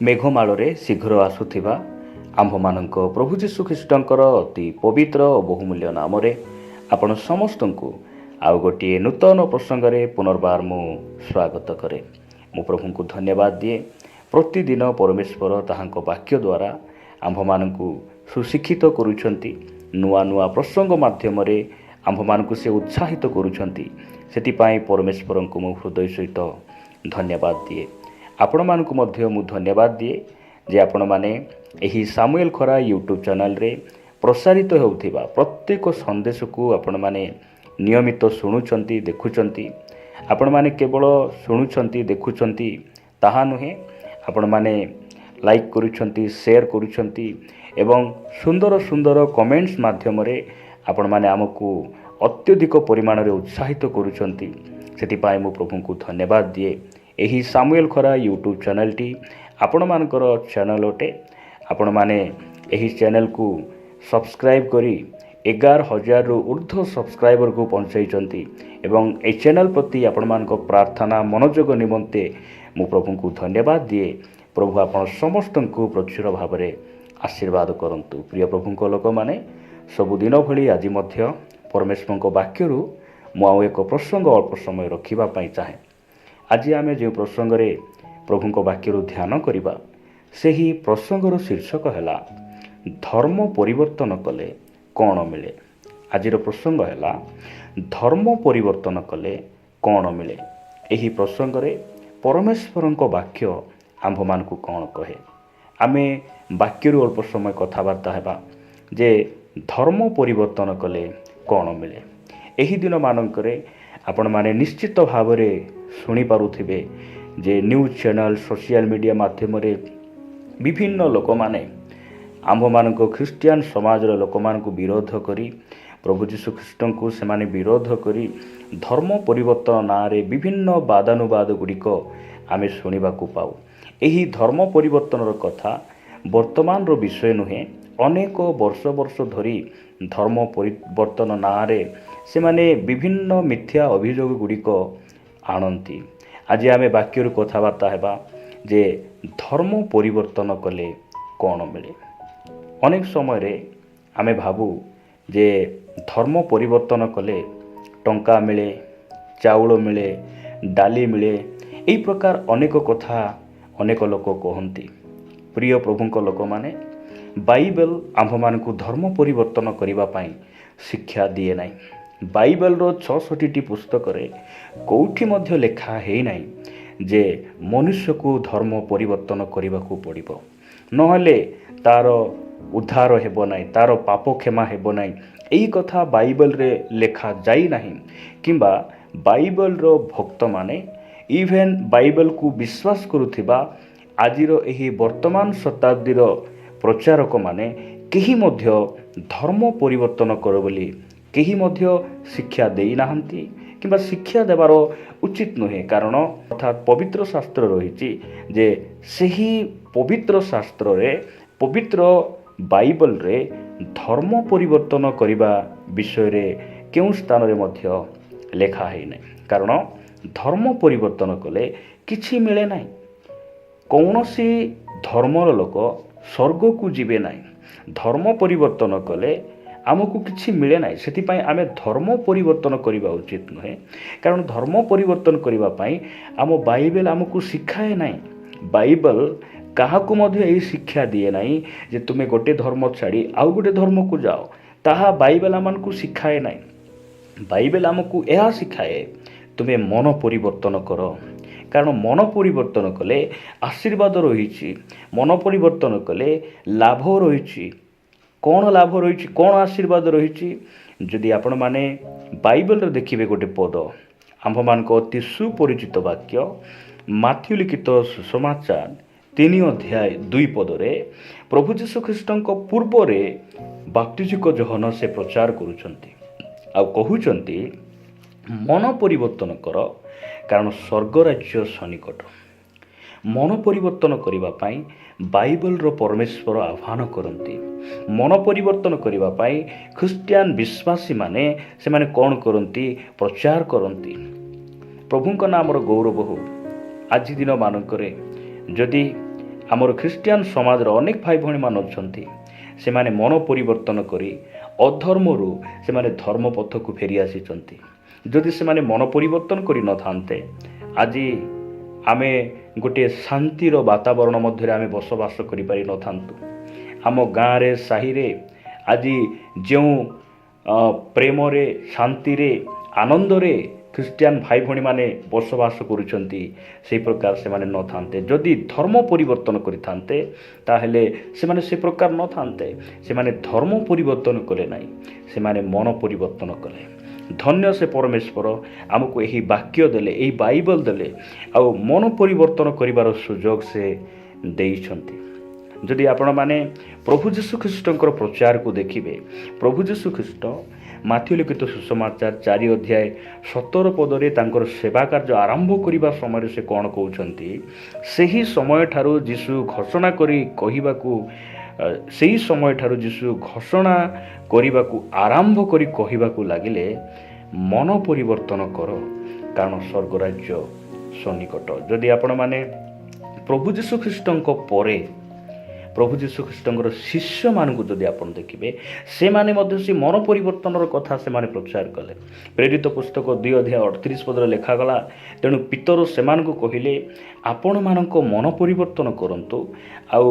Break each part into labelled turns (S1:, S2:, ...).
S1: ମେଘମାଳରେ ଶୀଘ୍ର ଆସୁଥିବା ଆମ୍ଭମାନଙ୍କ ପ୍ରଭୁ ଯୀଶୁଖ୍ରୀଷ୍ଟଙ୍କର ଅତି ପବିତ୍ର ଓ ବହୁମୂଲ୍ୟ ନାମରେ ଆପଣ ସମସ୍ତଙ୍କୁ ଆଉ ଗୋଟିଏ ନୂତନ ପ୍ରସଙ୍ଗରେ ପୁନର୍ବାର ମୁଁ ସ୍ୱାଗତ କରେ। ମୁଁ ପ୍ରଭୁଙ୍କୁ ଧନ୍ୟବାଦ ଦିଏ। ପ୍ରତିଦିନ ପରମେଶ୍ୱର ତାହାଙ୍କ ବାକ୍ୟ ଦ୍ୱାରା ଆମ୍ଭମାନଙ୍କୁ ସୁଶିକ୍ଷିତ କରୁଛନ୍ତି। ନୂଆ ନୂଆ ପ୍ରସଙ୍ଗ ମାଧ୍ୟମରେ ଆମ୍ଭମାନଙ୍କୁ ସେ ଉତ୍ସାହିତ କରୁଛନ୍ତି। ସେଥିପାଇଁ ପରମେଶ୍ୱରଙ୍କୁ ମୁଁ ହୃଦୟ ସହିତ ଧନ୍ୟବାଦ ଦିଏ। ଆପଣମାନଙ୍କୁ ମଧ୍ୟ ମୁଁ ଧନ୍ୟବାଦ ଦିଏ ଯେ ଆପଣମାନେ ଏହି ସାମୁଏଲ ଖରା ୟୁଟ୍ୟୁବ୍ ଚ୍ୟାନେଲରେ ପ୍ରସାରିତ ହେଉଥିବା ପ୍ରତ୍ୟେକ ସନ୍ଦେଶକୁ ଆପଣମାନେ ନିୟମିତ ଶୁଣୁଛନ୍ତି, ଦେଖୁଛନ୍ତି। ଆପଣମାନେ କେବଳ ଶୁଣୁଛନ୍ତି, ଦେଖୁଛନ୍ତି ତାହା ନୁହେଁ, ଆପଣମାନେ ଲାଇକ୍ କରୁଛନ୍ତି, ସେୟାର କରୁଛନ୍ତି ଏବଂ ସୁନ୍ଦର ସୁନ୍ଦର କମେଣ୍ଟସ୍ ମାଧ୍ୟମରେ ଆପଣମାନେ ଆମକୁ ଅତ୍ୟଧିକ ପରିମାଣରେ ଉତ୍ସାହିତ କରୁଛନ୍ତି। ସେଥିପାଇଁ ମୁଁ ପ୍ରଭୁଙ୍କୁ ଧନ୍ୟବାଦ ଦିଏ। ଏହି ସାମୁଏଲ ଖରା ୟୁଟ୍ୟୁବ୍ ଚ୍ୟାନେଲଟି ଆପଣମାନଙ୍କର ଚ୍ୟାନେଲ ଅଟେ। ଆପଣମାନେ ଏହି ଚ୍ୟାନେଲକୁ ସବସ୍କ୍ରାଇବ୍ କରି 11,000ରୁ ଉର୍ଦ୍ଧ୍ୱ ସବସ୍କ୍ରାଇବରକୁ ପହଞ୍ଚାଇଛନ୍ତି ଏବଂ ଏହି ଚ୍ୟାନେଲ ପ୍ରତି ଆପଣମାନଙ୍କ ପ୍ରାର୍ଥନା ମନୋଯୋଗ ନିମନ୍ତେ ମୁଁ ପ୍ରଭୁଙ୍କୁ ଧନ୍ୟବାଦ ଦିଏ। ପ୍ରଭୁ ଆପଣ ସମସ୍ତଙ୍କୁ ପ୍ରଚୁର ଭାବରେ ଆଶୀର୍ବାଦ କରନ୍ତୁ। ପ୍ରିୟ ପ୍ରଭୁଙ୍କ ଲୋକମାନେ, ସବୁଦିନ ଭଳି ଆଜି ମଧ୍ୟ ପରମେଶ୍ୱରଙ୍କ ବାକ୍ୟରୁ ମୁଁ ଆଉ ଏକ ପ୍ରସଙ୍ଗ ଅଳ୍ପ ସମୟ ରଖିବା ପାଇଁ ଚାହେଁ। ଆଜି ଆମେ ଯେଉଁ ପ୍ରସଙ୍ଗରେ ପ୍ରଭୁଙ୍କ ବାକ୍ୟରୁ ଧ୍ୟାନ କରିବା, ସେହି ପ୍ରସଙ୍ଗର ଶୀର୍ଷକ ହେଲା ଧର୍ମ ପରିବର୍ତ୍ତନ କଲେ କ'ଣ ମିଳେ। ଆଜିର ପ୍ରସଙ୍ଗ ହେଲା ଧର୍ମ ପରିବର୍ତ୍ତନ କଲେ କ'ଣ ମିଳେ। ଏହି ପ୍ରସଙ୍ଗରେ ପରମେଶ୍ୱରଙ୍କ ବାକ୍ୟ ଆମ୍ଭମାନଙ୍କୁ କ'ଣ କହେ। ଆମେ ବାକ୍ୟରୁ ଅଳ୍ପ ସମୟ କଥାବାର୍ତ୍ତା ହେବା ଯେ ଧର୍ମ ପରିବର୍ତ୍ତନ କଲେ କ'ଣ ମିଳେ। ଏହି ଦିନମାନଙ୍କରେ ଆପଣମାନେ ନିଶ୍ଚିତ ଭାବରେ ଶୁଣିପାରୁଥିବେ ଯେ ନ୍ୟୁଜ୍ ଚ୍ୟାନେଲ, ସୋସିଆଲ ମିଡ଼ିଆ ମାଧ୍ୟମରେ ବିଭିନ୍ନ ଲୋକମାନେ ଆମ୍ଭମାନଙ୍କ ଖ୍ରୀଷ୍ଟିଆନ ସମାଜର ଲୋକମାନଙ୍କୁ ବିରୋଧ କରି, ପ୍ରଭୁ ଯୀଶୁଖ୍ରୀଷ୍ଟଙ୍କୁ ସେମାନେ ବିରୋଧ କରି ଧର୍ମ ପରିବର୍ତ୍ତନ ନାଁରେ ବିଭିନ୍ନ ବାଦାନୁବାଦ ଗୁଡ଼ିକ ଆମେ ଶୁଣିବାକୁ ପାଉ। ଏହି ଧର୍ମ ପରିବର୍ତ୍ତନର କଥା ବର୍ତ୍ତମାନର ବିଷୟ ନୁହେଁ। ଅନେକ ବର୍ଷ ଧରି ଧର୍ମ ପରିବର୍ତ୍ତନ ନାଁରେ ସେମାନେ ବିଭିନ୍ନ ମିଥ୍ୟା ଅଭିଯୋଗ ଗୁଡ଼ିକ ଆଣନ୍ତି। ଆଜି ଆମେ ବାକ୍ୟରୁ କଥାବାର୍ତ୍ତା ହେବା ଯେ ଧର୍ମ ପରିବର୍ତ୍ତନ କଲେ କ'ଣ ମିଳେ। ଅନେକ ସମୟରେ ଆମେ ଭାବୁ ଯେ ଧର୍ମ ପରିବର୍ତ୍ତନ କଲେ ଟଙ୍କା ମିଳେ, ଚାଉଳ ମିଳେ, ଡାଲି ମିଳେ, ଏହି ପ୍ରକାର ଅନେକ କଥା ଅନେକ ଲୋକ କହନ୍ତି। ପ୍ରିୟ ପ୍ରଭୁଙ୍କ ଲୋକମାନେ, ବାଇବେଲ ଆମ୍ଭମାନଙ୍କୁ ଧର୍ମ ପରିବର୍ତ୍ତନ କରିବା ପାଇଁ ଶିକ୍ଷା ଦିଏ ନାହିଁ। ବାଇବେଲର 66ଟି ପୁସ୍ତକରେ କେଉଁଠି ମଧ୍ୟ ଲେଖା ହେଇନାହିଁ ଯେ ମନୁଷ୍ୟକୁ ଧର୍ମ ପରିବର୍ତ୍ତନ କରିବାକୁ ପଡ଼ିବ, ନହେଲେ ତା'ର ଉଦ୍ଧାର ହେବ ନାହିଁ, ତା'ର ପାପ କ୍ଷମା ହେବ ନାହିଁ। ଏହି କଥା ବାଇବେଲରେ ଲେଖା ଯାଇନାହିଁ। କିମ୍ବା ବାଇବେଲର ଭକ୍ତମାନେ, ଇଭେନ୍ ବାଇବେଲକୁ ବିଶ୍ୱାସ କରୁଥିବା ଆଜିର ଏହି ବର୍ତ୍ତମାନ ଶତାବ୍ଦୀର ପ୍ରଚାରକମାନେ କେହି ମଧ୍ୟ ଧର୍ମ ପରିବର୍ତ୍ତନ କର ବୋଲି କେହି ମଧ୍ୟ ଶିକ୍ଷା ଦେଇନାହାନ୍ତି କିମ୍ବା ଶିକ୍ଷା ଦେବାର ଉଚିତ ନୁହେଁ। କାରଣ ଅର୍ଥାତ୍ ପବିତ୍ର ଶାସ୍ତ୍ର ରହିଛି ଯେ ସେହି ପବିତ୍ର ଶାସ୍ତ୍ରରେ, ପବିତ୍ର ବାଇବେଲରେ ଧର୍ମ ପରିବର୍ତ୍ତନ କରିବା ବିଷୟରେ କେଉଁ ସ୍ଥାନରେ ମଧ୍ୟ ଲେଖା ହେଇନାହିଁ। କାରଣ ଧର୍ମ ପରିବର୍ତ୍ତନ କଲେ କିଛି ମିଳେ ନାହିଁ। କୌଣସି ଧର୍ମର ଲୋକ ସ୍ୱର୍ଗକୁ ଯିବେ ନାହିଁ। ଧର୍ମ ପରିବର୍ତ୍ତନ କଲେ ଆମକୁ କିଛି ମିଳେ ନାହିଁ। ସେଥିପାଇଁ ଆମେ ଧର୍ମ ପରିବର୍ତ୍ତନ କରିବା ଉଚିତ ନୁହେଁ। କାରଣ ଧର୍ମ ପରିବର୍ତ୍ତନ କରିବା ପାଇଁ ଆମ ବାଇବେଲ ଆମକୁ ଶିଖାଏ ନାହିଁ। ବାଇବେଲ କାହାକୁ ମଧ୍ୟ ଏହି ଶିକ୍ଷା ଦିଏ ନାହିଁ ଯେ ତୁମେ ଗୋଟେ ଧର୍ମ ଛାଡ଼ି ଆଉ ଗୋଟେ ଧର୍ମକୁ ଯାଅ। ତାହା ବାଇବେଲ ଆମମାନଙ୍କୁ ଶିଖାଏ ନାହିଁ। ବାଇବେଲ ଆମକୁ ଏହା ଶିଖାଏ, ତୁମେ ମନ ପରିବର୍ତ୍ତନ କର। କାରଣ ମନ ପରିବର୍ତ୍ତନ କଲେ ଆଶୀର୍ବାଦ ରହିଛି, ମନ ପରିବର୍ତ୍ତନ କଲେ ଲାଭ ରହିଛି। କ'ଣ ଲାଭ ରହିଛି, କ'ଣ ଆଶୀର୍ବାଦ ରହିଛି? ଯଦି ଆପଣମାନେ ବାଇବେଲରେ ଦେଖିବେ ଗୋଟେ ପଦ, ଆମ୍ଭମାନଙ୍କ ଅତି ସୁପରିଚିତ ବାକ୍ୟ ମାଥ୍ୟୁ ଲିଖିତ ସୁସମାଚାର 3 ଅଧ୍ୟାୟ 2 ପଦରେ ପ୍ରଭୁ ଯୀଶୁଖ୍ରୀଷ୍ଟଙ୍କ ପୂର୍ବରେ ବାପ୍ତିଜିକ ଯୋହନ ସେ ପ୍ରଚାର କରୁଛନ୍ତି ଆଉ କହୁଛନ୍ତି, ମନ ପରିବର୍ତ୍ତନ କର କାରଣ ସ୍ୱର୍ଗ ରାଜ୍ୟ ସନ୍ନିକଟ। ମନ ପରିବର୍ତ୍ତନ କରିବା ପାଇଁ ବାଇବେଲର ପରମେଶ୍ୱର ଆହ୍ୱାନ କରନ୍ତି। ମନ ପରିବର୍ତ୍ତନ କରିବା ପାଇଁ ଖ୍ରୀଷ୍ଟିଆନ ବିଶ୍ୱାସୀମାନେ ସେମାନେ କ'ଣ କରନ୍ତି? ପ୍ରଚାର କରନ୍ତି। ପ୍ରଭୁଙ୍କ ନାମର ଗୌରବ ହେଉ। ଆଜି ଦିନମାନଙ୍କରେ ଯଦି ଆମର ଖ୍ରୀଷ୍ଟିଆନ ସମାଜର ଅନେକ ଭାଇ ଭଉଣୀମାନେ ଅଛନ୍ତି, ସେମାନେ ମନ ପରିବର୍ତ୍ତନ କରି ଅଧର୍ମରୁ ସେମାନେ ଧର୍ମ ପଥକୁ ଫେରି ଆସିଛନ୍ତି। ଯଦି ସେମାନେ ମନ ପରିବର୍ତ୍ତନ କରିନଥାନ୍ତେ, ଆଜି ଆମେ ଗୋଟିଏ ଶାନ୍ତିର ବାତାବରଣ ମଧ୍ୟରେ ଆମେ ବସବାସ କରିପାରିନଥାନ୍ତୁ। ଆମ ଗାଁରେ ସାହିରେ ଆଜି ଯେଉଁ ପ୍ରେମରେ, ଶାନ୍ତିରେ, ଆନନ୍ଦରେ ଖ୍ରୀଷ୍ଟିଆନ ଭାଇ ଭଉଣୀମାନେ ବସବାସ କରୁଛନ୍ତି, ସେହି ପ୍ରକାର ସେମାନେ ନଥାନ୍ତେ। ଯଦି ଧର୍ମ ପରିବର୍ତ୍ତନ କରିଥାନ୍ତେ ତାହେଲେ ସେମାନେ ସେ ପ୍ରକାର ନଥାନ୍ତେ। ସେମାନେ ଧର୍ମ ପରିବର୍ତ୍ତନ କଲେ ନାହିଁ, ସେମାନେ ମନ ପରିବର୍ତ୍ତନ କଲେ। ଧନ୍ୟ ସେ ପରମେଶ୍ୱର ଆମକୁ ଏହି ବାକ୍ୟ ଦେଲେ, ଏହି ବାଇବଲ ଦେଲେ, ଆଉ ମନ ପରିବର୍ତ୍ତନ କରିବାର ସୁଯୋଗ ସେ ଦେଇଛନ୍ତି। ଯଦି ଆପଣମାନେ ପ୍ରଭୁ ଯୀଶୁଖ୍ରୀଷ୍ଟଙ୍କର ପ୍ରଚାରକୁ ଦେଖିବେ, ପ୍ରଭୁ ଯୀଶୁଖ୍ରୀଷ୍ଟ ମାଥ୍ୟୁ ଲିଖିତ ସୁସମାଚାର 4 ଅଧ୍ୟାୟ 17 ପଦରେ ତାଙ୍କର ସେବା କାର୍ଯ୍ୟ ଆରମ୍ଭ କରିବା ସମୟରେ ସେ କ'ଣ କହୁଛନ୍ତି? ସେହି ସମୟଠାରୁ ଯୀଶୁ ଘୋଷଣା କରିବାକୁ ଆରମ୍ଭ କରି କହିବାକୁ ଲାଗିଲେ, ମନ ପରିବର୍ତ୍ତନ କର, କାରଣ ସ୍ୱର୍ଗରାଜ୍ୟ ସନ୍ନିକଟ। ଯଦି ଆପଣମାନେ ପ୍ରଭୁ ଯୀଶୁଖ୍ରୀଷ୍ଟଙ୍କ ପରେ ପ୍ରଭୁ ଯୀଶୁଖ୍ରୀଷ୍ଟଙ୍କର ଶିଷ୍ୟମାନଙ୍କୁ ଯଦି ଆପଣ ଦେଖିବେ, ସେମାନେ ମଧ୍ୟ ସେ ମନ ପରିବର୍ତ୍ତନର କଥା ସେମାନେ ପ୍ରଚାର କଲେ। ପ୍ରେରିତ ପୁସ୍ତକ 2 ଅଧ୍ୟାୟ 38 ପଦରେ ଲେଖାଗଲା, ତେଣୁ ପିତର ସେମାନଙ୍କୁ କହିଲେ, ଆପଣମାନଙ୍କ ମନ ପରିବର୍ତ୍ତନ କରନ୍ତୁ ଆଉ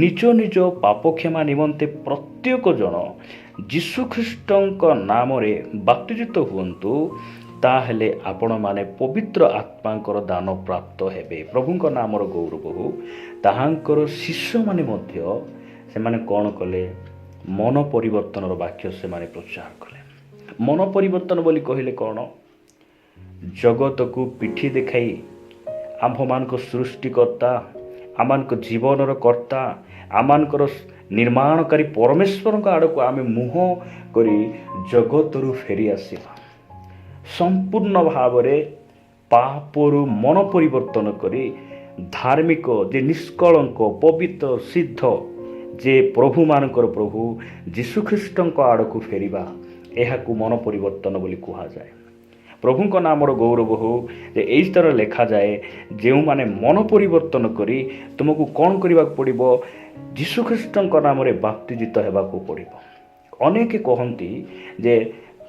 S1: ନିଜ ନିଜ ପାପ କ୍ଷମା ନିମନ୍ତେ ପ୍ରତ୍ୟେକ ଜଣ ଯୀଶୁଖ୍ରୀଷ୍ଟଙ୍କ ନାମରେ ବାପ୍ତିଜିତ ହୁଅନ୍ତୁ, ତାହେଲେ ଆପଣମାନେ ପବିତ୍ର ଆତ୍ମାଙ୍କର ଦାନ ପ୍ରାପ୍ତ ହେବେ। ପ୍ରଭୁଙ୍କ ନାମର ଗୌରବ ହଉ। ତାହାଙ୍କର ଶିଷ୍ୟମାନେ ମଧ୍ୟ ସେମାନେ କ'ଣ କଲେ? ମନ ପରିବର୍ତ୍ତନର ବାକ୍ୟ ସେମାନେ ପ୍ରଚାର କଲେ। ମନ ପରିବର୍ତ୍ତନ ବୋଲି କହିଲେ କ'ଣ? ଜଗତକୁ ପିଠି ଦେଖାଇ ଆମ୍ଭମାନଙ୍କ ସୃଷ୍ଟିକର୍ତ୍ତା, ଆମମାନଙ୍କ ଜୀବନର କର୍ତ୍ତା, ଆମମାନଙ୍କର ନିର୍ମାଣକାରୀ ପରମେଶ୍ୱରଙ୍କ ଆଡ଼କୁ ଆମେ ମୁହଁ କରି ଜଗତରୁ ଫେରି ଆସିବା। ସମ୍ପୂର୍ଣ୍ଣ ଭାବରେ ପାପରୁ ମନ ପରିବର୍ତ୍ତନ କରି ଧାର୍ମିକ, ଯେ ନିଷ୍କଳଙ୍କ, ପବିତ୍ର, ସିଦ୍ଧ, ଯେ ପ୍ରଭୁମାନଙ୍କର ପ୍ରଭୁ ଯୀଶୁଖ୍ରୀଷ୍ଟଙ୍କ ଆଡ଼କୁ ଫେରିବା, ଏହାକୁ ମନ ପରିବର୍ତ୍ତନ ବୋଲି କୁହାଯାଏ। ପ୍ରଭୁଙ୍କ ନାମର ଗୌରବ ହଉ। ଯେ ଏହି ସ୍ତରରେ ଲେଖାଯାଏ, ଯେଉଁମାନେ ମନ ପରିବର୍ତ୍ତନ କରି ତୁମକୁ କ'ଣ କରିବାକୁ ପଡ଼ିବ? ଯୀଶୁଖ୍ରୀଷ୍ଟଙ୍କ ନାମରେ ବାପ୍ତିଜିତ ହେବାକୁ ପଡ଼ିବ। ଅନେକ କହନ୍ତି ଯେ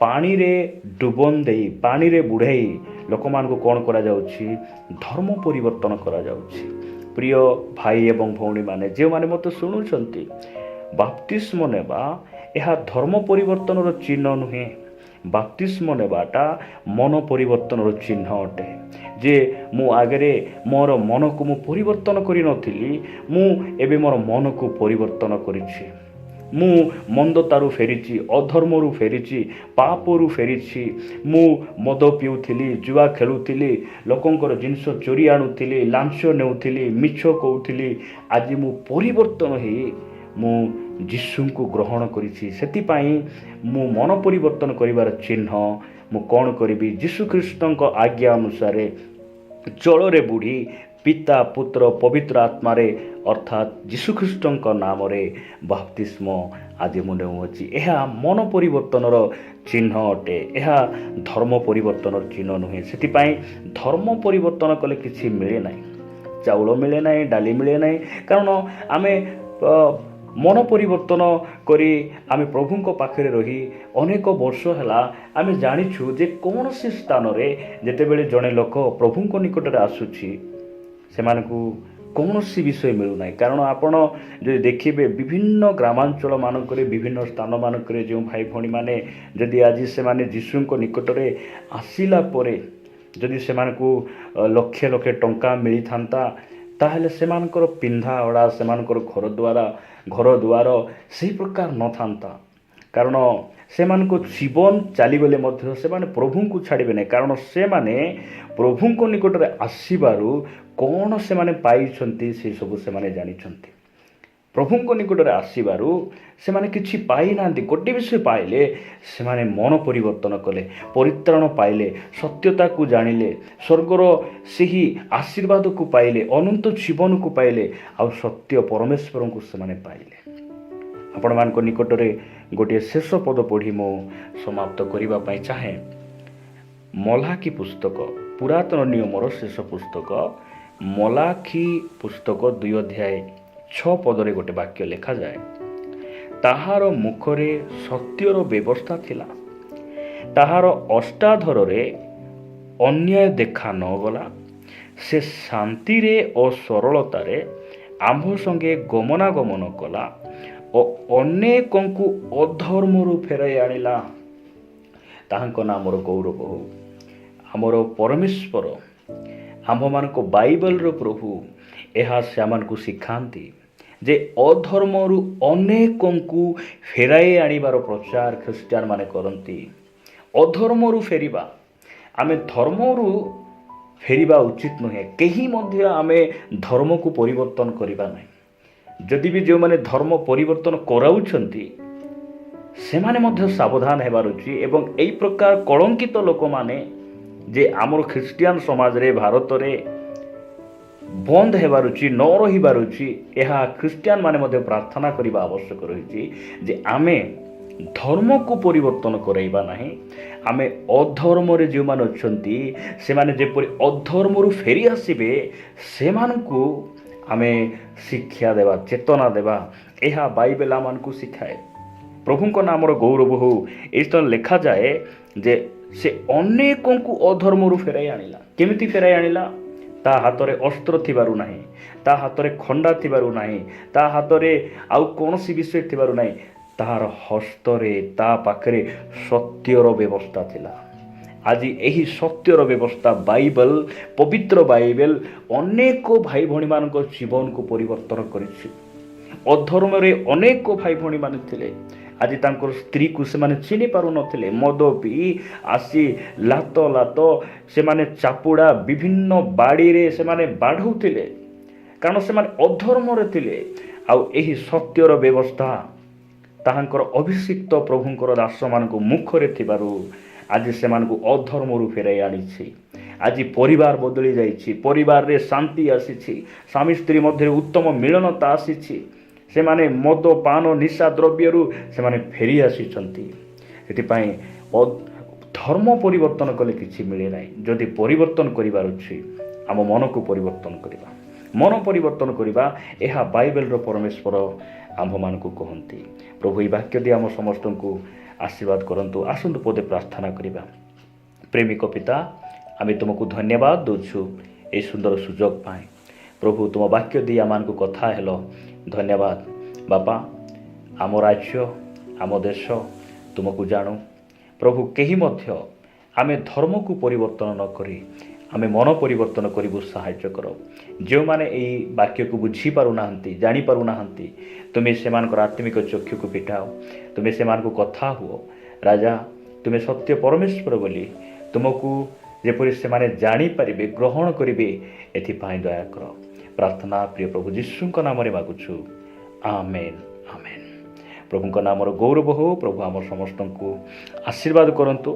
S1: ପାଣିରେ ଡୁବନ ଦେଇ, ପାଣିରେ ବୁଡ଼ାଇ ଲୋକମାନଙ୍କୁ କ'ଣ କରାଯାଉଛି? ଧର୍ମ ପରିବର୍ତ୍ତନ କରାଯାଉଛି। ପ୍ରିୟ ଭାଇ ଏବଂ ଭଉଣୀମାନେ, ଯେଉଁମାନେ ମୋତେ ଶୁଣୁଛନ୍ତି, ବାପ୍ତିସ୍ମ ନେବା ଏହା ଧର୍ମ ପରିବର୍ତ୍ତନର ଚିହ୍ନ ନୁହେଁ। ବାପ୍ତିସ୍ମ ନେବାଟା ମନ ପରିବର୍ତ୍ତନର ଚିହ୍ନ ଅଟେ। ଯେ ମୁଁ ଆଗରେ ମୋର ମନକୁ ମୁଁ ପରିବର୍ତ୍ତନ କରିନଥିଲି, ମୁଁ ଏବେ ମୋର ମନକୁ ପରିବର୍ତ୍ତନ କରିଛି। ମୁଁ ମନ୍ଦତାରୁ ଫେରିଛି, ଅଧର୍ମରୁ ଫେରିଛି, ପାପରୁ ଫେରିଛି। ମୁଁ ମଦ ପିଉଥିଲି, ଜୁଆ ଖେଳୁଥିଲି, ଲୋକଙ୍କର ଜିନିଷ ଚୋରି ଆଣୁଥିଲି, ଲାଞ୍ଚ ନେଉଥିଲି, ମିଛ କହୁଥିଲି। ଆଜି ମୁଁ ପରିବର୍ତ୍ତନ ହେଇ ମୁଁ ଯୀଶୁଙ୍କୁ ଗ୍ରହଣ କରିଛି। ସେଥିପାଇଁ ମୁଁ ମନ ପରିବର୍ତ୍ତନ କରିବାର ଚିହ୍ନ ମୁଁ କ'ଣ କରିବି? ଯୀଶୁଖ୍ରୀଷ୍ଟଙ୍କ ଆଜ୍ଞା ଅନୁସାରେ ଜଳରେ ବୁଡ଼ି ପିତା, ପୁତ୍ର, ପବିତ୍ର ଆତ୍ମାରେ ଅର୍ଥାତ୍ ଯୀଶୁଖ୍ରୀଷ୍ଟଙ୍କ ନାମରେ ବାପ୍ତିସ୍ମ ଆଜି ମୁଁ ନେଉଅଛି। ଏହା ମନ ପରିବର୍ତ୍ତନର ଚିହ୍ନ ଅଟେ, ଏହା ଧର୍ମ ପରିବର୍ତ୍ତନର ଚିହ୍ନ ନୁହେଁ। ସେଥିପାଇଁ ଧର୍ମ ପରିବର୍ତ୍ତନ କଲେ କିଛି ମିଳେ ନାହିଁ। ଚାଉଳ ମିଳେ ନାହିଁ, ଡାଲି ମିଳେ ନାହିଁ, କାରଣ ଆମେ ମନ ପରିବର୍ତ୍ତନ କରି ଆମେ ପ୍ରଭୁଙ୍କ ପାଖରେ ରହି ଅନେକ ବର୍ଷ ହେଲା ଆମେ ଜାଣିଛୁ ଯେ କୌଣସି ସ୍ଥାନରେ ଯେତେବେଳେ ଜଣେ ଲୋକ ପ୍ରଭୁଙ୍କ ନିକଟରେ ଆସୁଛି, ସେମାନଙ୍କୁ କୌଣସି ବିଷୟ ମିଳୁନାହିଁ। କାରଣ ଆପଣ ଯଦି ଦେଖିବେ, ବିଭିନ୍ନ ଗ୍ରାମାଞ୍ଚଳ ମାନଙ୍କରେ, ବିଭିନ୍ନ ସ୍ଥାନମାନଙ୍କରେ ଯେଉଁ ଭାଇ ଭଉଣୀମାନେ ଯଦି ଆଜି ସେମାନେ ଯୀଶୁଙ୍କ ନିକଟରେ ଆସିଲା ପରେ ଯଦି ସେମାନଙ୍କୁ ଲକ୍ଷେ ଲକ୍ଷେ ଟଙ୍କା ମିଳିଥାନ୍ତା, ତାହେଲେ ସେମାନଙ୍କର ପିନ୍ଧା ଅଡ଼ା, ସେମାନଙ୍କର ଘର ଦୁଆର ସେହି ପ୍ରକାର ନଥାନ୍ତା। କାରଣ ସେମାନଙ୍କ ଜୀବନ ଚାଲିଗଲେ ମଧ୍ୟ ସେମାନେ ପ୍ରଭୁଙ୍କୁ ଛାଡ଼ିବେ ନାହିଁ। କାରଣ ସେମାନେ ପ୍ରଭୁଙ୍କ ନିକଟରେ ଆସିବାରୁ କ'ଣ ସେମାନେ ପାଇଛନ୍ତି, ସେସବୁ ସେମାନେ ଜାଣିଛନ୍ତି। ପ୍ରଭୁଙ୍କ ନିକଟରେ ଆସିବାରୁ ସେମାନେ କିଛି ପାଇନାହାନ୍ତି। ଗୋଟିଏ ବିଷୟ ପାଇଲେ, ସେମାନେ ମନ ପରିବର୍ତ୍ତନ କଲେ, ପରିତ୍ରାଣ ପାଇଲେ, ସତ୍ୟତାକୁ ଜାଣିଲେ, ସ୍ୱର୍ଗର ସେହି ଆଶୀର୍ବାଦକୁ ପାଇଲେ, ଅନନ୍ତ ଜୀବନକୁ ପାଇଲେ, ଆଉ ସତ୍ୟ ପରମେଶ୍ୱରଙ୍କୁ ସେମାନେ ପାଇଲେ। ଆପଣମାନଙ୍କ ନିକଟରେ ଗୋଟିଏ ଶେଷ ପଦ ପଢ଼ି ମୁଁ ସମାପ୍ତ କରିବା ପାଇଁ ଚାହେଁ। ମଲାଖୀ ପୁସ୍ତକ, ପୁରାତନ ନିୟମର ଶେଷ ପୁସ୍ତକ, ମଲାଖୀ ପୁସ୍ତକ 2 ଅଧ୍ୟାୟ ପଦରେ ଗୋଟେ ବାକ୍ୟ ଲେଖାଯାଏ, ତାହାର ମୁଖରେ ସତ୍ୟର ବ୍ୟବସ୍ଥା ଥିଲା, ତାହାର ଅଷ୍ଟାଧରରେ ଅନ୍ୟାୟ ଦେଖା ନ ଗଲା। ସେ ଶାନ୍ତିରେ ଓ ସରଳତାରେ ଆମ୍ଭ ସଙ୍ଗେ ଗମନାଗମନ କଲା ଓ ଅନେକଙ୍କୁ ଅଧର୍ମରୁ ଫେରାଇ ଆଣିଲା। ତାହାଙ୍କ ନାମର ଗୌରବ ହଉ। ଆମର ପରମେଶ୍ୱର, ଆମ୍ଭମାନଙ୍କ ବାଇବେଲର ପ୍ରଭୁ ଏହା ସେମାନଙ୍କୁ ଶିଖାନ୍ତି ଯେ ଅଧର୍ମରୁ ଅନେକଙ୍କୁ ଫେରାଇ ଆଣିବାର ପ୍ରଚାର ଖ୍ରୀଷ୍ଟିଆନ ମାନେ କରନ୍ତି। ଅଧର୍ମରୁ ଫେରିବା, ଆମେ ଧର୍ମରୁ ଫେରିବା ଉଚିତ ନୁହେଁ। କେହି ମଧ୍ୟ ଆମେ ଧର୍ମକୁ ପରିବର୍ତ୍ତନ କରିବା ନାହିଁ। ଯଦି ବି ଯେଉଁମାନେ ଧର୍ମ ପରିବର୍ତ୍ତନ କରାଉଛନ୍ତି ସେମାନେ ମଧ୍ୟ ସାବଧାନ ହେବାର ଅଛି। ଏବଂ ଏହି ପ୍ରକାର କଳଙ୍କିତ ଲୋକମାନେ ଯେ ଆମର ଖ୍ରୀଷ୍ଟିଆନ ସମାଜରେ ଭାରତରେ ବନ୍ଦ ହେବାର ଅଛି, ନ ରହିବାର ଅଛି, ଏହା ଖ୍ରୀଷ୍ଟିଆନ ମାନେ ମଧ୍ୟ ପ୍ରାର୍ଥନା କରିବା ଆବଶ୍ୟକ ରହିଛି ଯେ ଆମେ ଧର୍ମକୁ ପରିବର୍ତ୍ତନ କରାଇବା ନାହିଁ। ଆମେ ଅଧର୍ମରେ ଯେଉଁମାନେ ଅଛନ୍ତି ସେମାନେ ଯେପରି ଅଧର୍ମରୁ ଫେରି ଆସିବେ ସେମାନଙ୍କୁ ଆମେ ଶିକ୍ଷା ଦେବା, ଚେତନା ଦେବା। ଏହା ବାଇବେଲ ଆମମାନଙ୍କୁ ଶିଖାଏ। ପ୍ରଭୁଙ୍କ ନାମର ଗୌରବ ହଉ। ଏହି ସ୍ଥାନ ଲେଖାଯାଏ ଯେ ସେ ଅନେକଙ୍କୁ ଅଧର୍ମରୁ ଫେରାଇ ଆଣିଲା। କେମିତି ଫେରାଇ ଆଣିଲା? ତା ହାତରେ ଅସ୍ତ୍ର ଥିବାରୁ ନାହିଁ, ତା ହାତରେ ଖଣ୍ଡା ଥିବାରୁ ନାହିଁ, ତା ହାତରେ ଆଉ କୌଣସି ବିଷୟ ଥିବାରୁ ନାହିଁ, ତାହାର ହସ୍ତରେ, ତା ପାଖରେ ସତ୍ୟର ବ୍ୟବସ୍ଥା ଥିଲା। ଆଜି ଏହି ସତ୍ୟର ବ୍ୟବସ୍ଥା ବାଇବେଲ, ପବିତ୍ର ବାଇବେଲ ଅନେକ ଭାଇ ଭଉଣୀମାନଙ୍କ ଜୀବନକୁ ପରିବର୍ତ୍ତନ କରିଛି। ଅଧର୍ମରେ ଅନେକ ଭାଇ ଭଉଣୀମାନେ ଥିଲେ। ଆଜି ତାଙ୍କର ସ୍ତ୍ରୀକୁ ସେମାନେ ଚିହ୍ନି ପାରୁନଥିଲେ। ମଦ ପିଇ ଆସି ଲାତ ସେମାନେ ଚାପୁଡ଼ା, ବିଭିନ୍ନ ବାଡ଼ିରେ ସେମାନେ ବାଢ଼ଉଥିଲେ, କାରଣ ସେମାନେ ଅଧର୍ମରେ ଥିଲେ। ଆଉ ଏହି ସତ୍ୟର ବ୍ୟବସ୍ଥା ତାହାଙ୍କର ଅଭିଷିକ୍ତ ପ୍ରଭୁଙ୍କର ଦାସମାନଙ୍କ ମୁଖରେ ଥିବାରୁ ଆଜି ସେମାନଙ୍କୁ ଅଧର୍ମରୁ ଫେରାଇ ଆଣିଛି। ଆଜି ପରିବାର ବଦଳି ଯାଇଛି, ପରିବାରରେ ଶାନ୍ତି ଆସିଛି, ସ୍ୱାମୀ ସ୍ତ୍ରୀ ମଧ୍ୟରେ ଉତ୍ତମ ମିଳନତା ଆସିଛି। ସେମାନେ ମଦ ପାନ ନିଶା ଦ୍ରବ୍ୟରୁ ସେମାନେ ଫେରି ଆସିଛନ୍ତି। ସେଥିପାଇଁ ଧର୍ମ ପରିବର୍ତ୍ତନ କଲେ କିଛି ମିଳେ ନାହିଁ। ଯଦି ପରିବର୍ତ୍ତନ କରିବାର ଅଛି, ଆମ ମନକୁ ପରିବର୍ତ୍ତନ କରିବା, ମନ ପରିବର୍ତ୍ତନ କରିବା, ଏହା ବାଇବେଲର ପରମେଶ୍ୱର ଆମ୍ଭମାନଙ୍କୁ କହନ୍ତି। ପ୍ରଭୁ ଏହି ବାକ୍ୟ ଦେଇ ଆମ ସମସ୍ତଙ୍କୁ ଆଶୀର୍ବାଦ କରନ୍ତୁ। ଆସନ୍ତୁ ପଦେ ପ୍ରାର୍ଥନା କରିବା। ପ୍ରେମିକ ପିତା, ଆମେ ତୁମକୁ ଧନ୍ୟବାଦ ଦେଉଛୁ ଏହି ସୁନ୍ଦର ସୁଯୋଗ ପାଇଁ। ପ୍ରଭୁ ତୁମ ବାକ୍ୟ ଦେଇ ଆମମାନଙ୍କୁ କଥା ହେଲ, ଧନ୍ୟବାଦ। ବାପା, ଆମ ରାଜ୍ୟ, ଆମ ଦେଶ ତୁମକୁ ଜାଣୁ। ପ୍ରଭୁ, କେହି ମଧ୍ୟ ଆମେ ଧର୍ମକୁ ପରିବର୍ତ୍ତନ ନ କରି ଆମେ ମନ ପରିବର୍ତ୍ତନ କରିବୁ ସାହାଯ୍ୟ କର। ଯେଉଁମାନେ ଏହି ବାକ୍ୟକୁ ବୁଝିପାରୁନାହାନ୍ତି, ଜାଣିପାରୁନାହାନ୍ତି, ତୁମେ ସେମାନଙ୍କର ଆତ୍ମିକ ଚକ୍ଷୁକୁ ଫିଟାଅ। ତୁମେ ସେମାନଙ୍କୁ କଥା ହୁଅ। ରାଜା, ତୁମେ ସତ୍ୟ ପରମେଶ୍ୱର ବୋଲି ତୁମକୁ ଯେପରି ସେମାନେ ଜାଣିପାରିବେ, ଗ୍ରହଣ କରିବେ, ଏଥିପାଇଁ ଦୟା କର। ପ୍ରାର୍ଥନା ପ୍ରିୟ ପ୍ରଭୁ ଯୀଶୁଙ୍କ ନାମରେ ମାଗୁଛୁ, ଆମେନ୍, ଆମେନ୍। ପ୍ରଭୁଙ୍କ ନାମର ଗୌରବ ହଉ। ପ୍ରଭୁ ଆମ ସମସ୍ତଙ୍କୁ ଆଶୀର୍ବାଦ କରନ୍ତୁ।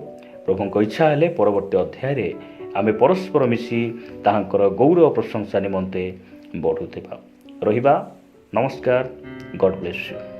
S1: ପ୍ରଭୁଙ୍କ ଇଚ୍ଛା ହେଲେ ପରବର୍ତ୍ତୀ ଅଧ୍ୟାୟରେ ଆମେ ପରସ୍ପର ମିଶି ତାହାଙ୍କର ଗୌରବ ପ୍ରଶଂସା ନିମନ୍ତେ ବଢ଼ୁଥିବା ରହିବା। ନମସ୍କାର। ଗଡ୍ ବ୍ଲେସ୍ ୟୁ।